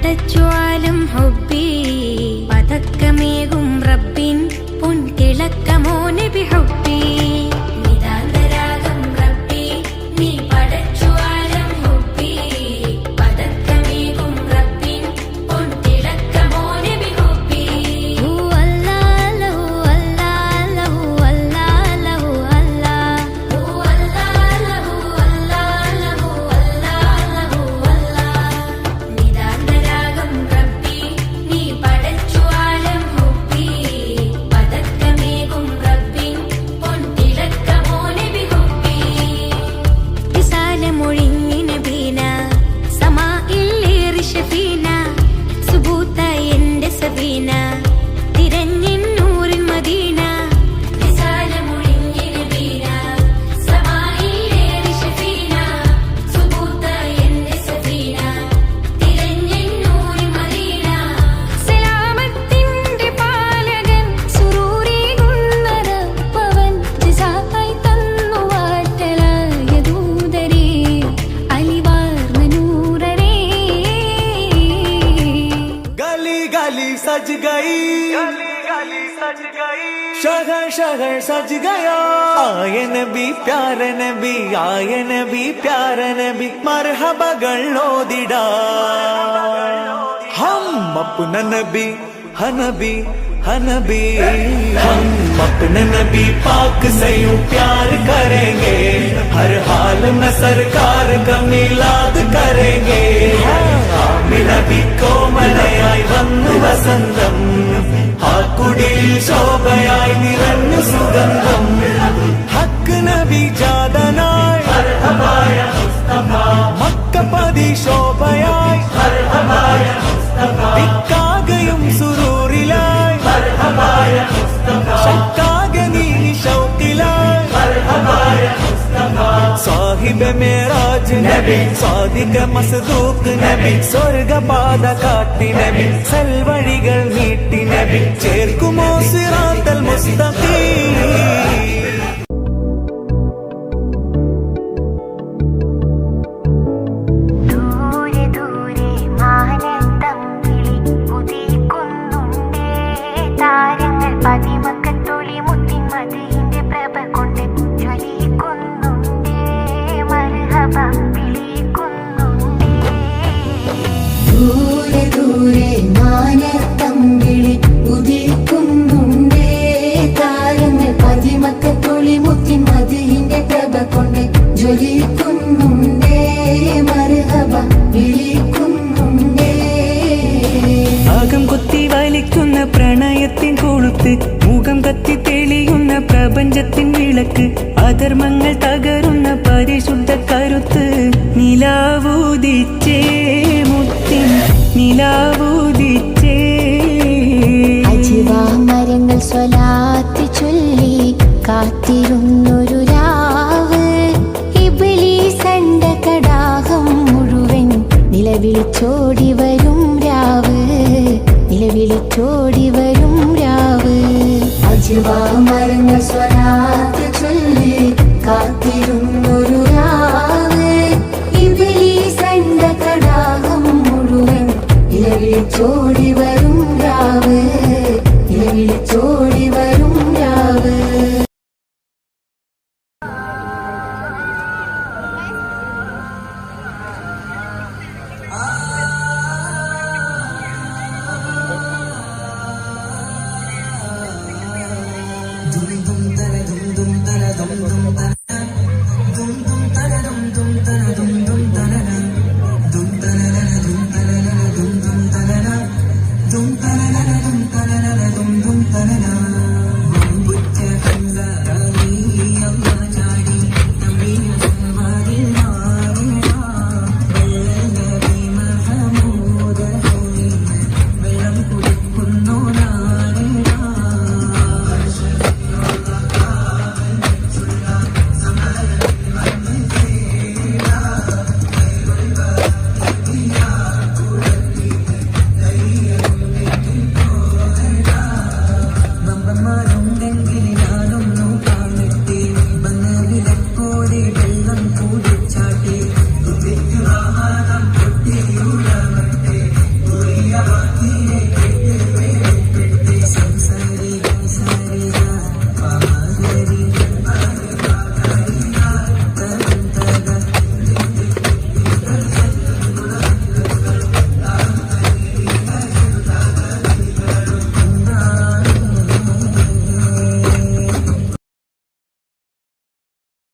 പടച്ചുവാലും ഹുബ്ബി പതക്കമേകും റബ്ബിൻ പൊൻതിളക്കമോ നബി ഹുബ്ബി നിതാന്തരാഗം റബ്ബി നീ പടച്ചുവാലും ഹുബ്ബി പതക്കമേകും റബ്ബിൻ പൊൻതിളക്കമോ നബി ഹുബ്ബി ഹു അല്ലാഹു അല്ലാഹു അല്ലാഹു അല്ലാഹു അല്ലാഹു അല്ലാഹു അല്ലാഹു നിതാന്തരാഗം റബ്ബി നീ പടച്ചുവാലും ഹുബ്ബി പതക്കമേകും റബ്ബിൻ പൊൻതിളക്കമോ നബി ഹുബ്ബി വിസാലമൊഴിഞ്ഞ നബീന സമാഇൽ ഷഫീന സുബൂത എന്റെ സബീന തിരഞ്ഞിൻ നൂറിൻ മദീന വിസാലമൊഴിഞ്ഞ നബീന സമാഇൽ ഷഫീന സുബൂത എന്റെ സബീന തിരഞ്ഞിൻ നൂറിൻ മദീന സലാമത്തിന്റെ പാലകൻ സുറൂരി ഗുണറപ്പവൻ ജിസായി തന്നു വാറ്റലായ ദൂതരേ അലിവാർന്ന നൂറരേ गली गली सज गई, शहर शहर सज गया। आए नबी प्यारे नबी, आए नबी प्यारे नबी, मरहबा लोदिड़ा। हम अपना नबी हनबी हनबी, हम अपने नबी पाक से यूं प्यार करेंगे, हर हाल में सरकार का मिलाद करेंगे। നബി കോമലയായി വന്നു വസന്തം, ആ കുടിൽ ശോഭയായി നിറഞ്ഞു സുഗന്ധം. ഹക്ക് നബി ജാതനായി മക്കപതി ശോഭയായി, ദിക്കാകയും സുറൂറിലായി, ശക്കാകെ നീ ശൗക്കിലായി. സാഹിബ് മേരാജ് നബി, സാദിഖ് മസ്ദൂഖ് നബി, സ്വർഗപാത കാട്ടി നബി, സൽവഴികൾ നീട്ടി നബി, ചേർക്കുമോ സിറാത്തൽ മുസ്തഖീം. ദൂരെ ദൂരെ മാനത്തമ്പിളി ഉദിക്കുന്നുണ്ടേ, താരങ്ങൾ പതിമക്കത്തൊളി മുത്തിൻ മദീന്റെ പ്രഭ കൊണ്ട് ജ്വലിക്കുന്നുണ്ടേ, മർഹബ വിളിക്കുന്നുണ്ടേ. ആകം കൊത്തി വലിക്കുന്ന പ്രണയത്തിൻ കൊളുത്ത്, മുഖം കത്തി തെളിയുന്ന പ്രപഞ്ചത്തിൻ വിളക്ക്, അധർമ്മങ്ങൾ തകരുന്ന പരിശുദ്ധ കരുത്ത്, നിലാവൂദിച്ചേ മുത്തിൻ നിലാവൂദിച്ചേ. അജ്വാ മരങ്ങൾ സ്വലാത്ത് ചൊല്ലി കാത്തിരുന്നൊരു രാവ്, ഇബ്ലീസ് അണ്ടകടാഹം മുഴുവൻ നിലവിളിച്ചോടി വരും രാവ്, നിലവിളിച്ചോടി വരും രാവ്. അജ്വാ മരങ്ങൾ സ്വലാത്ത് ചൊല്ലി കാത്തിരുന്നൊരു രാവ്, ഇബ്ലീസ് അണ്ടകടാഹം മുഴുവൻ നിലവിളിച്ചോടി